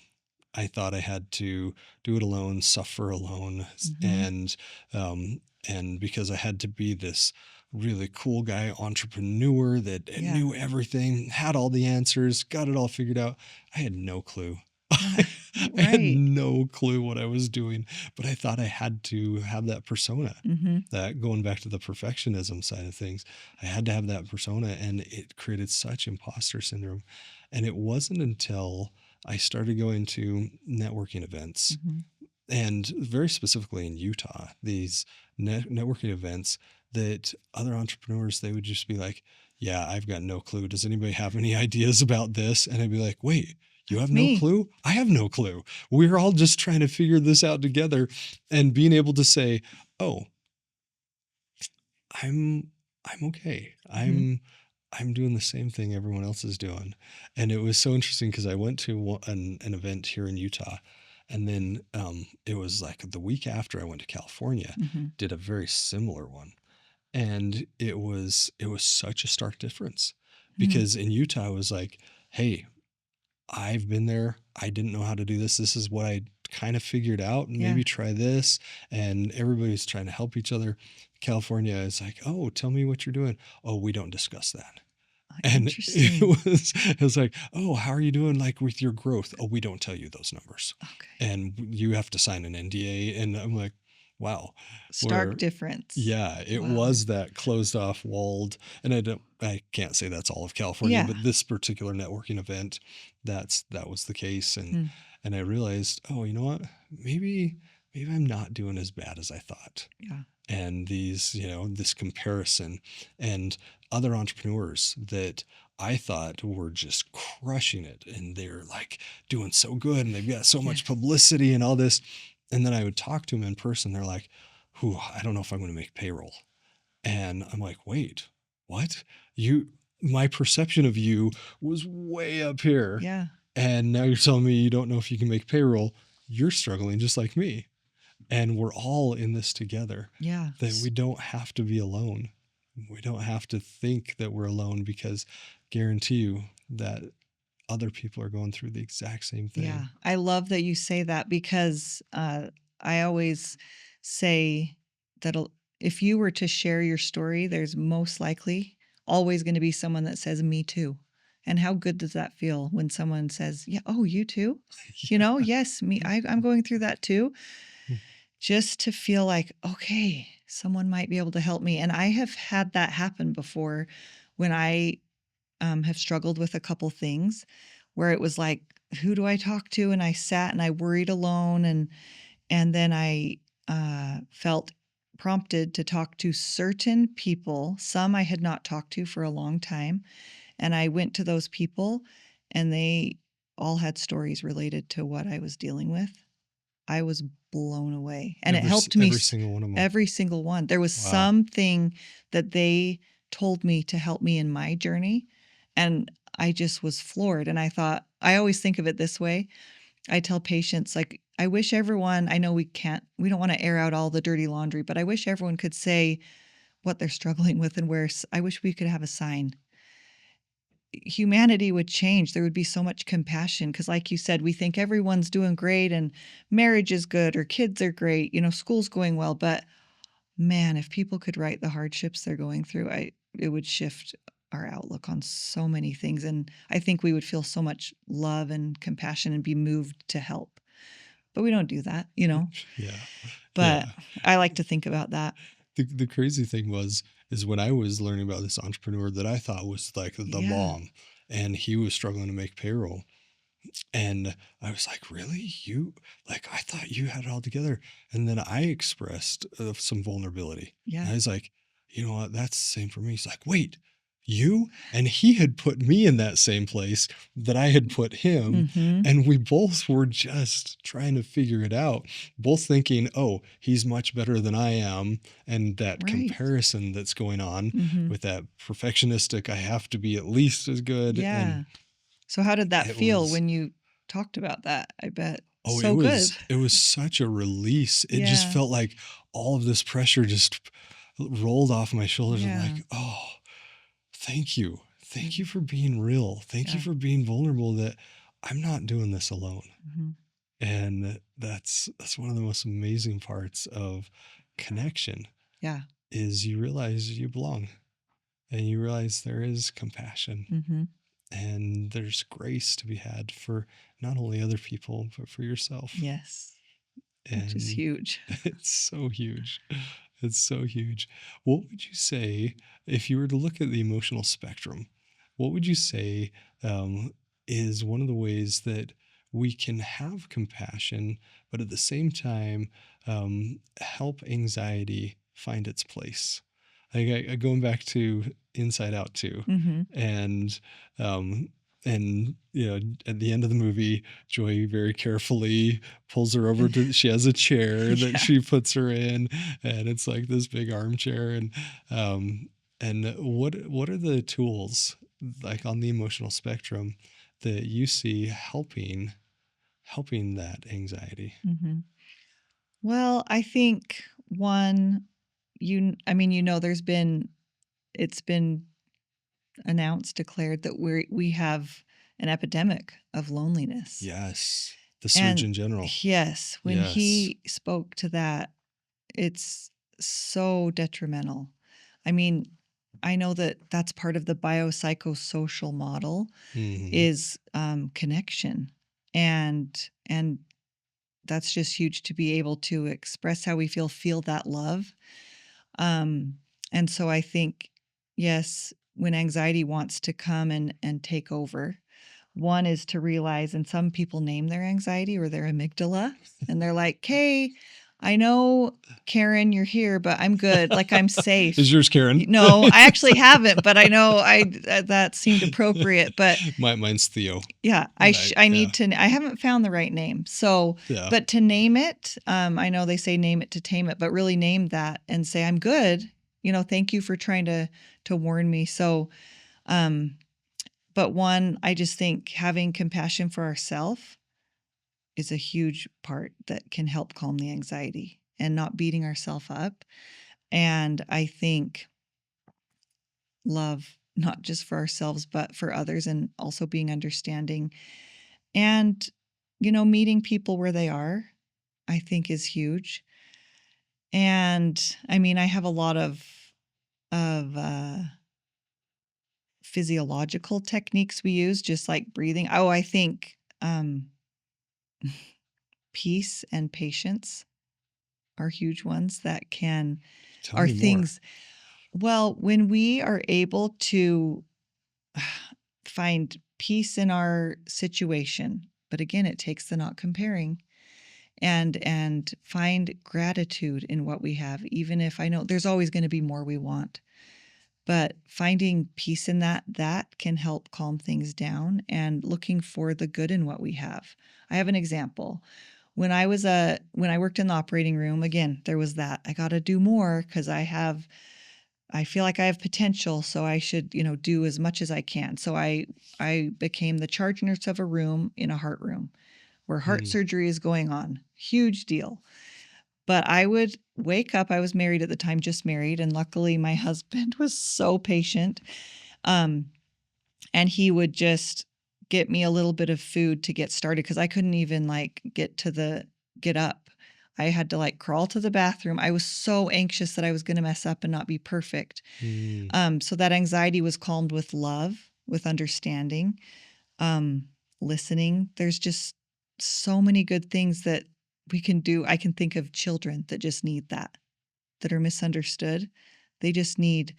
I thought I had to do it alone, suffer alone, and because I had to be this really cool guy, entrepreneur that knew everything, had all the answers, got it all figured out. I had no clue. I had no clue what I was doing, but I thought I had to have that persona. Mm-hmm. That, going back to the perfectionism side of things, I had to have that persona, and it created such imposter syndrome. And it wasn't until I started going to networking events, Mm-hmm. and very specifically in Utah, these networking events, that other entrepreneurs, they would just be like, yeah, I've got no clue. Does anybody have any ideas about this? And I'd be like, wait, you have no clue? I have no clue. We're all just trying to figure this out together. And being able to say, oh, I'm okay. Mm-hmm. I'm doing the same thing everyone else is doing. And it was so interesting because I went to an event here in Utah, and then it was like the week after I went to California, Mm-hmm. did a very similar one. And it was such a stark difference, because in Utah, it was like, hey, I've been there. I didn't know how to do this. This is what I kind of figured out. Maybe try this. And everybody's trying to help each other. California is like, oh, tell me what you're doing. Oh, we don't discuss that. And Interesting. it was like, "Oh, how are you doing, like, with your growth?" "Oh, we don't tell you those numbers, Okay. and you have to sign an NDA." And I'm like, "Wow." Stark Where difference. yeah, it Wow. was that closed off, walled, and I can't say that's all of California, Yeah. but this particular networking event, that was the case. Hmm. And I realized, "Oh, you know what? Maybe I'm not doing as bad as I thought." Yeah. And these, this comparison and other entrepreneurs that I thought were just crushing it and they're like doing so good and they've got so much Yes. publicity and all this. And then I would talk to them in person. They're like, "Whew, I don't know if I'm going to make payroll." And I'm like, "Wait, what? My perception of you was way up here. Yeah. And now you're telling me you don't know if you can make payroll. You're struggling just like me. And we're all in this together, Yeah. that we don't have to be alone. We don't have to think that we're alone, because guarantee you that other people are going through the exact same Yeah. thing." I love that you say that because I always say that if you were to share your story, there's most likely always going to be someone that says, "Me too." And how good does that feel when someone says, "Yeah, oh, you too?" Yes, me, I'm going through that too. Just to feel like, okay, someone might be able to help me. And I have had that happen before when I have struggled with a couple things where it was like, who do I talk to? And I sat and I worried alone, and then I felt prompted to talk to certain people. Some I had not talked to for a long time, and I went to those people, and they all had stories related to what I was dealing with. I was blown away, and it helped me Every single one of them. every single one. There was Wow. something that they told me to help me in my journey, and I just was floored, and I thought I always think of it this way. I tell patients, like, I wish everyone, I know we don't wanna air out all the dirty laundry, but I wish everyone could say what they're struggling with and I wish we could have a sign. Humanity would change. There would be so much compassion because, like you said, we think everyone's doing great and marriage is good or kids are great, school's going well. But man, if people could write the hardships they're going through, it would shift our outlook on so many things. And I think we would feel so much love and compassion and be moved to help. But we don't do that. Yeah. But Yeah. I like to think about that. The crazy thing is when I was learning about this entrepreneur that I thought was like the Yeah. bomb, and he was struggling to make payroll. And I was like, "Really? I thought you had it all together." And then I expressed some vulnerability. Yeah. And I was like, "You know what? That's the same for me." He's like, "Wait, you?" And he had put me in that same place that I had put him. Mm-hmm. And we both were just trying to figure it out, both thinking, "Oh, he's much better than I am." And that Right. comparison that's going on Mm-hmm. with that perfectionistic, I have to be at least as good. And Yeah. So how did that it feel was when you talked about that? I bet Oh, so good. it was such a release. It just Yeah. felt like all of this pressure just rolled off my shoulders. I'm Yeah. like, "Oh, thank you. Thank you Mhm. for being real. Thank you Yeah. for being vulnerable, that I'm not doing this alone." Mhm. And that's one of the most amazing parts of connection, Yeah. is you realize you belong, and you realize there is compassion, Mhm. and there's grace to be had for not only other people but for yourself. Yes. Which is And huge. it's so huge. It's so huge. What would you say, if you were to look at the emotional spectrum, what would you say is one of the ways that we can have compassion, but at the same time help anxiety find its place? Going back to Inside Out too, Mhm. and um, at the end of the movie, Joy very carefully pulls her over to, she has a chair that Yeah. she puts her in, and it's like this big armchair. And what are the tools, like on the emotional spectrum, that you see helping that anxiety? Mhm. Well, I think one, I mean, it's been announced, declared that we have an epidemic of loneliness. Yes, the And Surgeon General. yes, when Yes. he spoke to that, it's so detrimental. I mean, I know that that's part of the biopsychosocial model Hmm. is connection, and that's just huge to be able to express how we feel that love. Um, and so I think, yes, when anxiety wants to come and take over, one is to realize, and some people name their anxiety or their amygdala, and they're like, "Hey, I know, Karen, you're here, but I'm good. Like I'm Is safe." yours Karen? No, I actually haven't, but I know that seemed appropriate. But Mine's Theo. yeah, Right. I Yeah. need to. I haven't found the right name. So, Yeah. but to name it, I know they say name it to tame it, but really name that and say I'm good. Thank you for trying to warn me. So, um, but one, I just think having compassion for ourselves is a huge part that can help calm the anxiety and not beating ourselves up. And I think love, not just for ourselves, but for others, and also being understanding and, meeting people where they are, I think is huge. And I mean, I have a lot of physiological techniques we use, just like breathing. Oh, I think peace and patience are huge ones that Tell are me more. things. Well, when we are able to find peace in our situation, but again, it takes the not comparing and find gratitude in what we have, even if I know there's always going to be more we want. But finding peace in that can help calm things down and looking for the good in what we have. I have an example. When I worked in the operating room, again, there was that. I got to do more because I feel like I have potential, so I should, do as much as I can. So I became the charge nurse of a room in a heart room where heart Mm. surgery is going on. Huge deal. But I would wake up. I was married at the time, just married, and luckily my husband was so patient. Um, and he would just get me a little bit of food to get started because I couldn't even like get up. I had to like crawl to the bathroom. I was so anxious that I was going to mess up and not be perfect. Mm. So that anxiety was calmed with love, with understanding, um, listening. There's just so many good things that we can do. I can think of children that just need that are misunderstood. They just need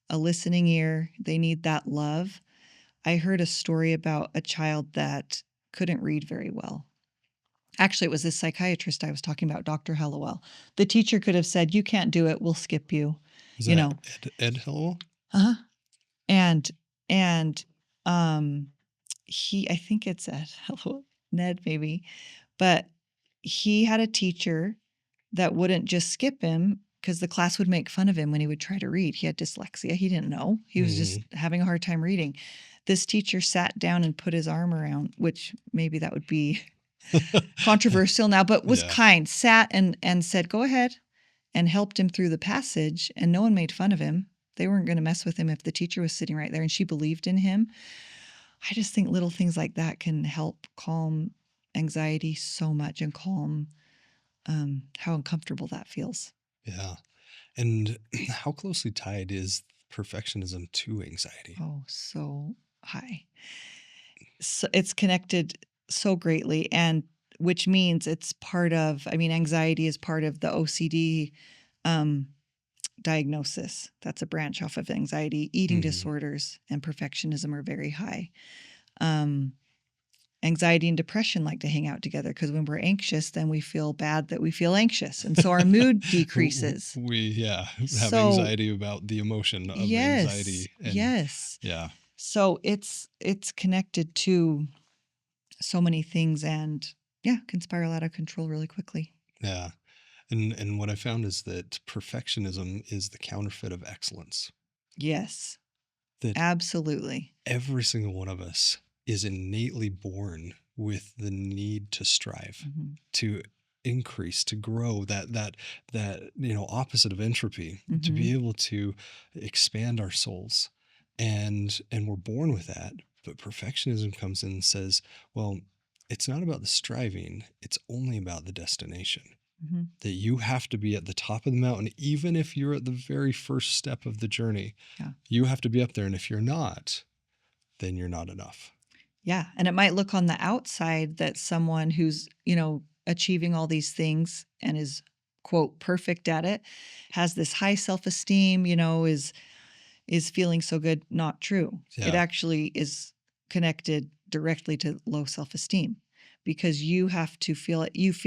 a listening ear. They need that love. I heard a story about a child that couldn't read very well. Actually, it was this psychiatrist I was talking about, Dr. Hallowell. The teacher could have said, "You can't do it. We'll skip you." Is You that know, Ed Hello? uh-huh. And and um I think it's at hello Ned maybe, but he had a teacher that wouldn't just skip him because the class would make fun of him when he would try to read. He had dyslexia. He didn't know. He was just Hmm. having a hard time reading. This teacher sat down and put his arm around, which maybe that would be controversial now, but was Yeah. kind, sat and said, "Go ahead," and helped him through the passage, and no one made fun of him. They weren't going to mess with him if the teacher was sitting right there and she believed in him. I just think little things like that can help calm anxiety so much and calm how uncomfortable that feels. Yeah. And how closely tied is perfectionism to anxiety? Oh, so high. So it's connected so greatly, and which means it's part of, I mean, anxiety is part of the OCD um, diagnosis. That's a branch off of anxiety. Eating Hmm. disorders and perfectionism are very high. Um, Anxiety and depression like to hang out together because when we're anxious, then we feel bad that we feel anxious. And so our mood decreases. We, yeah, have So, anxiety about the emotion of yes, anxiety. And yes. yeah, So it's connected to so many things and yeah, can spiral out of control really quickly. yeah. And what I found is that perfectionism is the counterfeit of excellence. Yes, That absolutely. every single one of us is innately born with the need to strive, Mhm. to increase, to grow, that opposite of entropy, to be Mhm. able to expand our souls. And we're born with that. But perfectionism comes in and says, well, it's not about the striving, it's only about the destination. Mhm. that you have to be at the top of the mountain, even if you're at the very first step of the journey. Yeah. You have to be up there. And if you're not, then you're not enough. Yeah, and it might look on the outside that someone who's, achieving all these things and is quote perfect at it has this high self-esteem, is feeling so good. Not true. It Yeah. actually is connected directly to low self-esteem because you feel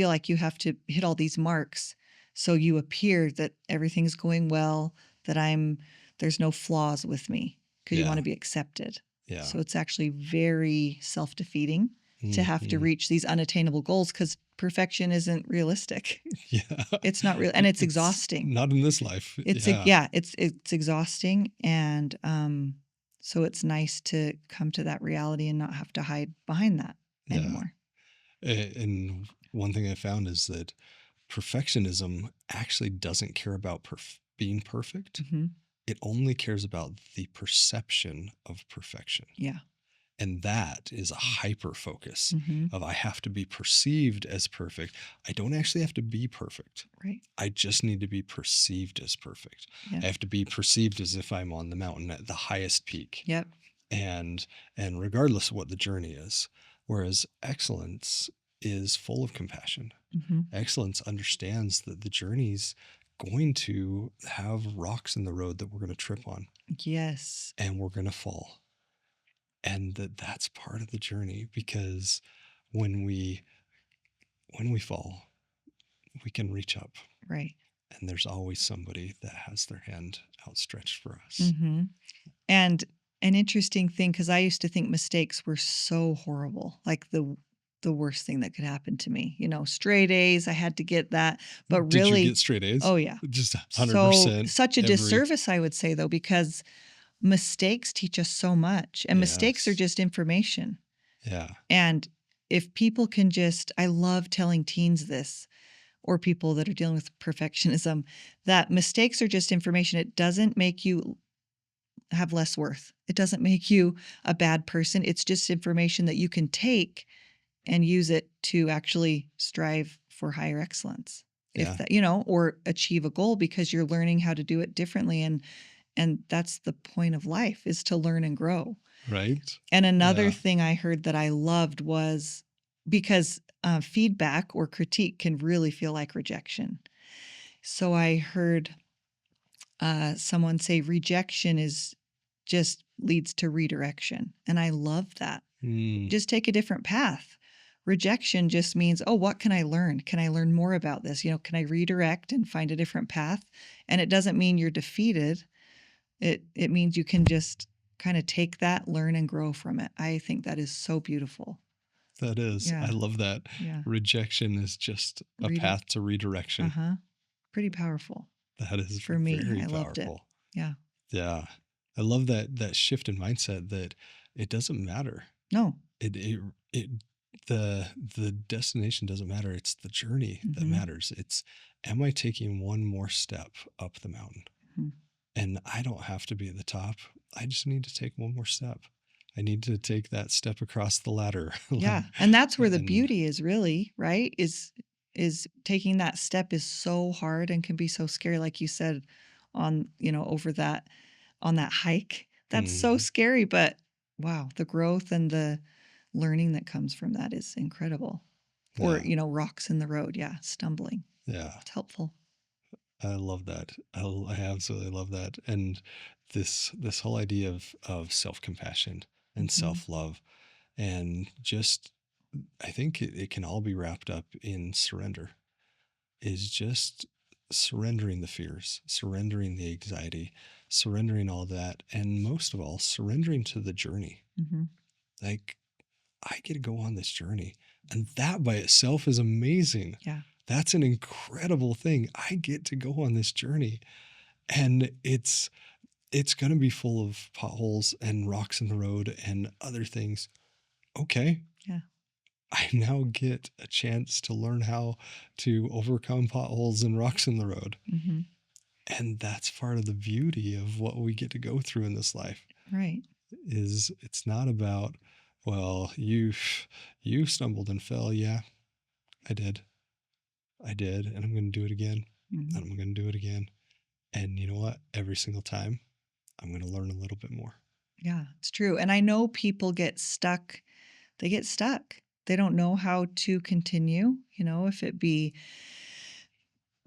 like you have to hit all these marks so you appear that everything's going well, that there's no flaws with me because you want Yeah. to be accepted. Yeah. So it's actually very self-defeating to have to Mhm. reach these unattainable goals because perfection isn't realistic. Yeah. It's not real, and it's It's exhausting. not in this life. Yeah. Yeah, it's exhausting, and so it's nice to come to that reality and not have to hide behind that Yeah. anymore. And one thing I found is that perfectionism actually doesn't care about being perfect. Hmm. It only cares about the perception of perfection. Yeah. And that is a hyper focus Hmm. of I have to be perceived as perfect. I don't actually have to be perfect. Right. I just need to be perceived as perfect. Yeah. I have to be perceived as if I'm on the mountain at the highest peak. Yep. And regardless of what the journey is. Whereas excellence is full of compassion. Hmm. Excellence understands that the journey's going to have rocks in the road that we're going to trip on Yes. and we're going to fall. And that's part of the journey, because when we fall, we can reach up, Right. and there's always somebody that has their hand outstretched for us. Hmm. And an interesting thing, because I used to think mistakes were so horrible, like the worst thing that could happen to me. Straight A's, I had to get that, but Did you really, get straight A's? oh yeah. Just So 100% such a every. disservice, I would say, though, because mistakes teach us so much, and mistakes are Yes. just information. Yeah. And if people can just, I love telling teens this, or people that are dealing with perfectionism, that mistakes are just information. It doesn't make you have less worth. It doesn't make you a bad person. It's just information that you can take and use it to actually strive for higher excellence. If Yeah. that, or achieve a goal because you're learning how to do it differently. And that's the point of life, is to learn and grow. Right. And another Yeah. thing I heard that I loved was because feedback or critique can really feel like rejection. So I heard someone say rejection is just leads to redirection. And I love that. Mm, Just take a different path. Rejection just means, oh, what can I learn? Can I learn more about this? Can I redirect and find a different path? And it doesn't mean you're defeated. It means you can just kind of take that, learn and grow from it. I think that is so beautiful. that is. I Yeah. love that. Yeah. Rejection is just a path to redirection. Uh-huh. Pretty powerful. That is For me, very I loved it. powerful. Yeah. Yeah. I love that shift in mindset, that it doesn't matter. No. It the destination doesn't matter. It's the journey that Mhm. matters. It's, am I taking one more step up the mountain? Mhm. And I don't have to be at the top. I just need to take one more step. I need to take that step across the ladder. Yeah. And that's where the And beauty is, really, right? Is taking that step is so hard and can be so scary, like you said, on, over that on that hike. That's so mhm, scary, but wow, the growth and the learning that comes from that is incredible. Or, yeah, rocks in the road. Yeah. Stumbling. yeah. It's helpful. I love that. I absolutely love that. And this whole idea of self-compassion and Hmm. self-love, and just, I think it can all be wrapped up in surrender. Is just surrendering the fears, surrendering the anxiety, surrendering all that, and most of all, surrendering to the journey. Hmm. Like, I get to go on this journey, and that by itself is amazing. Yeah. That's an incredible thing. I get to go on this journey, and it's going to be full of potholes and rocks in the road and other things. Okay. Yeah. I now get a chance to learn how to overcome potholes and rocks in the road. Hmm. And that's part of the beauty of what we get to go through in this life. Right. Is it's not about, well, you stumbled and fell. Yeah, I did. I did, and I'm going to do it again, and Mhm. I'm going to do it again. And you know what? Every single time, I'm going to learn a little bit more. Yeah, it's true, and I know people get stuck. They get stuck. They don't know how to continue, if it be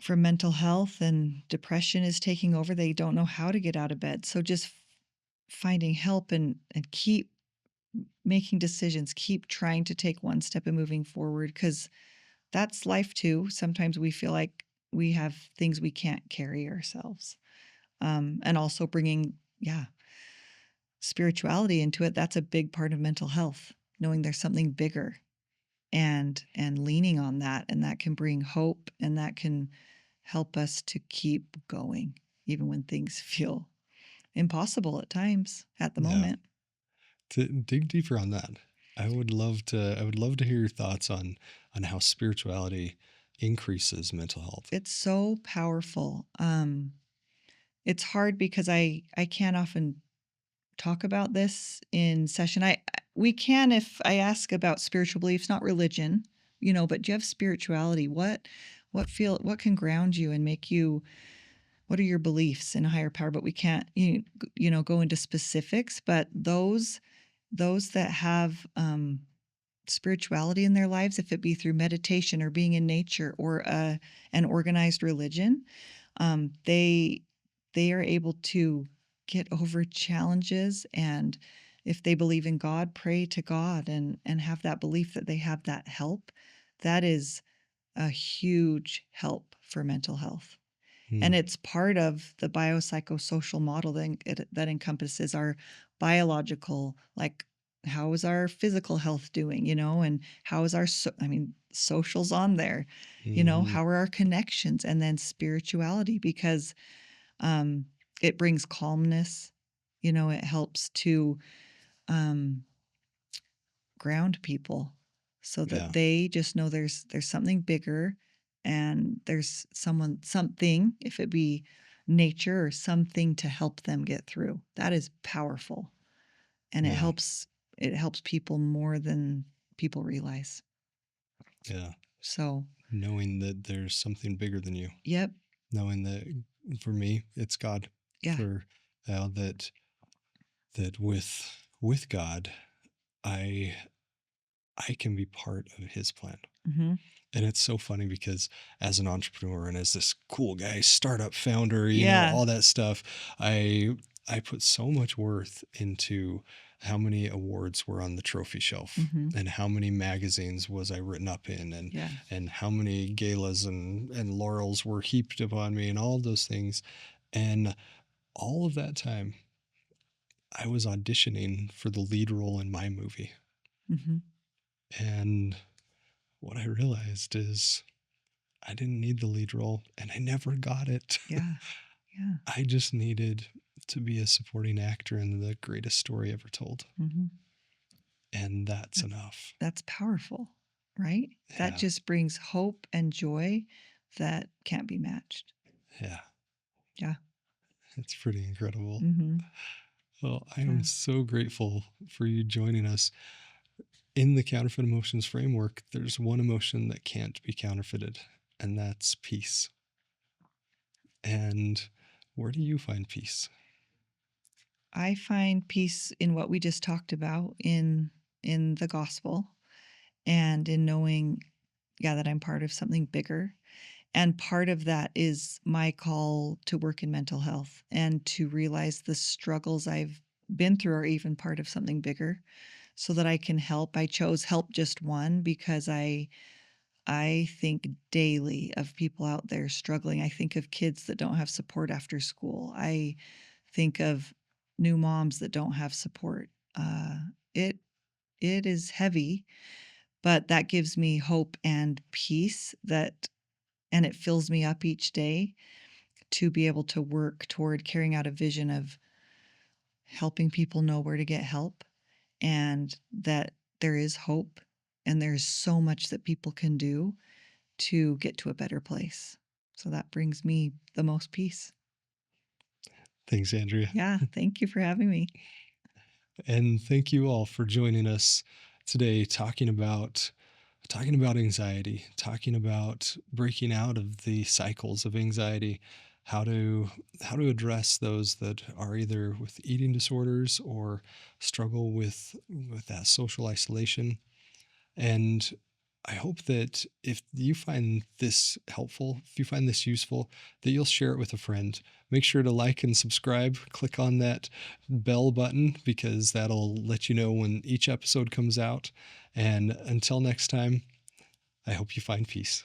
for mental health and depression is taking over, they don't know how to get out of bed. So just finding help and keep making decisions, keep trying to take one step and moving forward because that's life too. Sometimes we feel like we have things we can't carry ourselves. And also bringing, yeah, spirituality into it. That's a big part of mental health, knowing there's something bigger and leaning on that, and that can bring hope, and that can help us to keep going even when things feel impossible at times at the Yeah. moment. To dig deeper on that, I would love to hear your thoughts on how spirituality increases mental health. It's so powerful. It's hard because I can't often talk about this in session. We can if I ask about spiritual beliefs, not religion, but do you have spirituality? What can ground you and make you, what are your beliefs in a higher power? But we can't go into specifics, but those that have spirituality in their lives, if it be through meditation or being in nature or an organized religion, they are able to get over challenges, and if they believe in God, pray to God and have that belief that they have that help. That is a huge help for mental health. Hmm. And it's part of the biopsychosocial model that encompasses our biological, like how is our physical health doing, and how is our, socials on there, Hmm. how are our connections, and then spirituality, because um, it brings calmness, it helps to um, ground people so that Yeah. they just know there's something bigger, and there's something, if it be nature or something, to help them get through. That is powerful, and it Yeah. helps people more than people realize. Yeah. So, Knowing that there's something bigger than you, yep. knowing that for me, it's God. Yeah. For that with God, I I can be part of His plan. Mhm. And it's so funny because as an entrepreneur and as this cool guy, startup founder, Yeah. all that stuff, I I put so much worth into how many awards were on the trophy shelf Mhm. and how many magazines was I written up in Yeah. and how many galas and laurels were heaped upon me and all of those things. And all of that time I was auditioning for the lead role in my movie. Mhm. And what I realized is I didn't need the lead role and I never got it. Yeah. Yeah. I just needed to be a supporting actor in the greatest story ever told. Mhm. And that's That's enough. that's powerful, right? That Yeah. just brings hope and joy that can't be matched. Yeah. Yeah. It's pretty incredible. Mhm. Well, I am Yeah. so grateful for you joining us. In the counterfeit emotions framework, there's one emotion that can't be counterfeited, and that's peace. And where do you find peace? I find peace in what we just talked about in the gospel, and in knowing, yeah, that I'm part of something bigger. And part of that is my call to work in mental health and to realize the struggles I've been through are even part of something bigger so that I can help. I chose help just one because I think daily of people out there struggling. I think of kids that don't have support after school. I think of new moms that don't have support. It it is heavy, but that gives me hope and peace, and it fills me up each day to be able to work toward carrying out a vision of helping people know where to get help, and that there is hope, and there's so much that people can do to get to a better place. So that brings me the most peace. Thanks, Andrea. Yeah, thank you for having me. And thank you all for joining us today talking about anxiety, talking about breaking out of the cycles of anxiety, how to address those that are either with eating disorders or struggle with that social isolation. And I hope that if you find this helpful, if you find this useful, that you'll share it with a friend. Make sure to like and subscribe. Click on that bell button because that'll let you know when each episode comes out. And until next time, I hope you find peace.